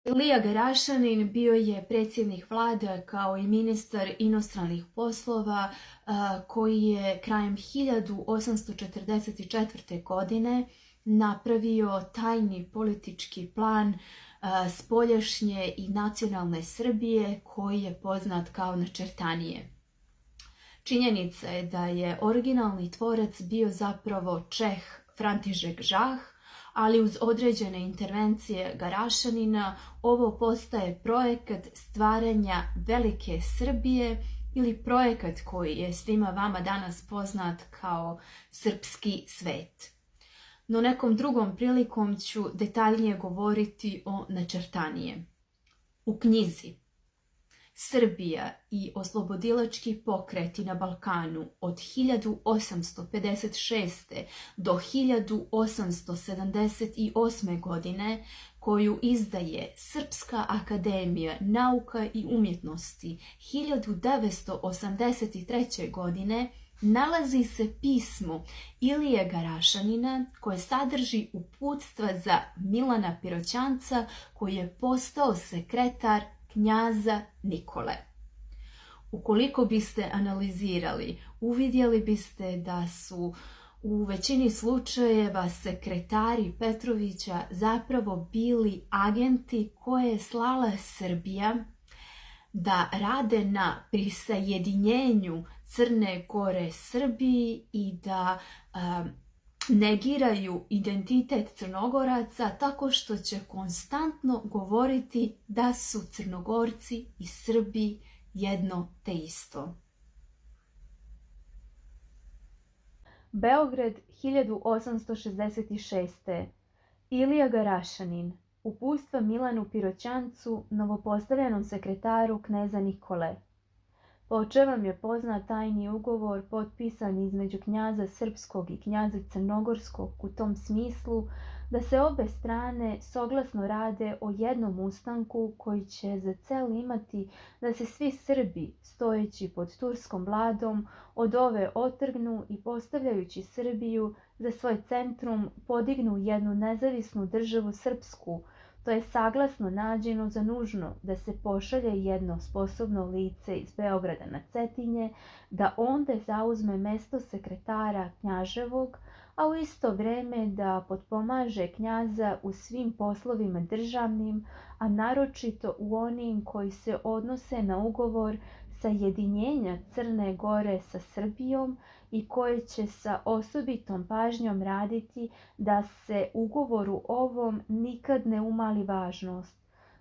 Ilija Garašanin bio je predsjednik vlade kao i ministar inostranih poslova koji je krajem 1844. godine napravio tajni politički plan spoljašnje i nacionalne Srbije koji je poznat kao Načertanije. Činjenica je da je originalni tvorac bio zapravo Čeh František Žah, ali uz određene intervencije Garašanina ovo postaje projekat stvaranja Velike Srbije ili projekat koji je svima vama danas poznat kao Srpski svet. No nekom drugom prilikom ću detaljnije govoriti o Načertanije. U knjizi Srbija i oslobodilački pokreti na Balkanu od 1856. do 1878. godine, koju izdaje Srpska akademija nauka i umjetnosti 1983. godine, nalazi se pismo Ilije Garašanina koje sadrži uputstva za Milana Piroćanca koji je postao sekretar knjaza Nikole. Ukoliko biste analizirali, uvidjeli biste da su u većini slučajeva sekretari Petrovića zapravo bili agenti koje je slala Srbija da rade na prisajedinjenju Crne Gore Srbiji i da negiraju identitet Crnogoraca tako što će konstantno govoriti da su Crnogorci i Srbi jedno te isto. Beograd 1866. Ilija Garašanin. Uputstva Milanu Piroćancu, novopostavljenom sekretaru kneza Nikole. Po očevom je poznat tajni ugovor potpisan između knjaza Srpskog i knjaza Crnogorskog u tom smislu da se obe strane soglasno rade o jednom ustanku koji će za cel imati da se svi Srbi, stojeći pod turskom vladom, od ove otrgnu i postavljajući Srbiju za svoj centrum podignu jednu nezavisnu državu srpsku. To je saglasno nađeno za nužno da se pošalje jedno sposobno lice iz Beograda na Cetinje, da onda zauzme mesto sekretara knjaževog, a u isto vreme da potpomaže knjaza u svim poslovima državnim, a naročito u onim koji se odnose na ugovor sajedinjenja Crne Gore sa Srbijom i koji će sa osobitom pažnjom raditi da se ugovoru ovom nikad ne umali važnost,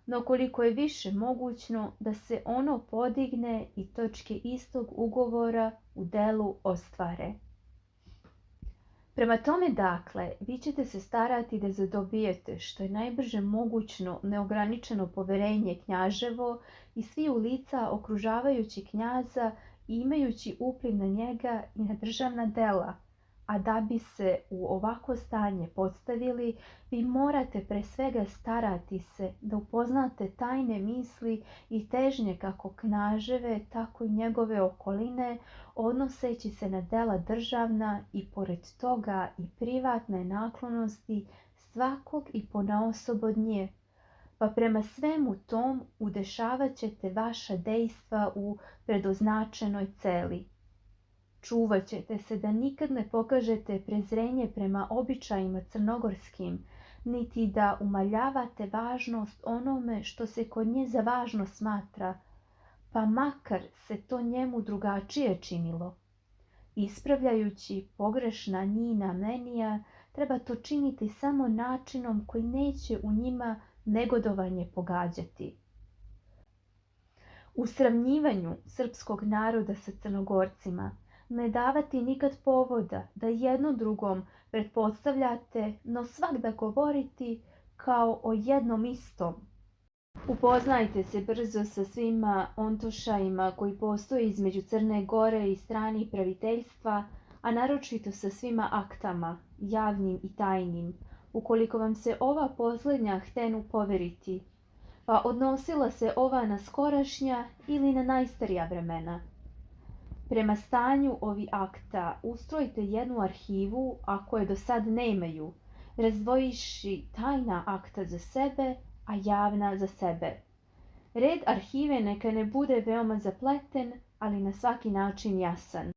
no koliko je više mogućno da se ono podigne i točke istog ugovora u delu ostvare. Prema tome, dakle, vi ćete se starati da zadobijete što je najbrže mogućno neograničeno poverenje knjaževo i sviju lica okružavajući knjaza i imajući upliv na njega i na državna dela, a da bi se u ovako stanje postavili, vi morate pre svega starati se da upoznate tajne misli i težnje kako knjaževe, tako i njegove okoline, odnoseći se na dela državna i pored toga i privatne naklonosti svakog i ponaosob od nje. Pa prema svemu tom udešavat ćete vaša dejstva u predoznačenoj celi. Čuvat ćete se da nikad ne pokažete prezrenje prema običajima crnogorskim, niti da umaljavate važnost onome što se kod nje za važno smatra, pa makar se to njemu drugačije činilo. Ispravljajući pogrešna njina menija, treba to činiti samo načinom koji neće u njima negodovanje pogađati. U sravnjivanju srpskog naroda sa Crnogorcima ne davati nikad povoda da jedno drugom pretpostavljate, no svagda govoriti kao o jednom istom. Upoznajte se brzo sa svima ontošajima koji postoje između Crne Gore i strani praviteljstva, a naročito sa svima aktama, javnim i tajnim, ukoliko vam se ova posljednja htenu poveriti, pa odnosila se ova na skorašnja ili na najstarija vremena. Prema stanju ovi akta ustrojite jednu arhivu, ako je do sad nemaju, razdvojiši tajna akta za sebe, a javna za sebe. Red arhive neka ne bude veoma zapleten, ali na svaki način jasan.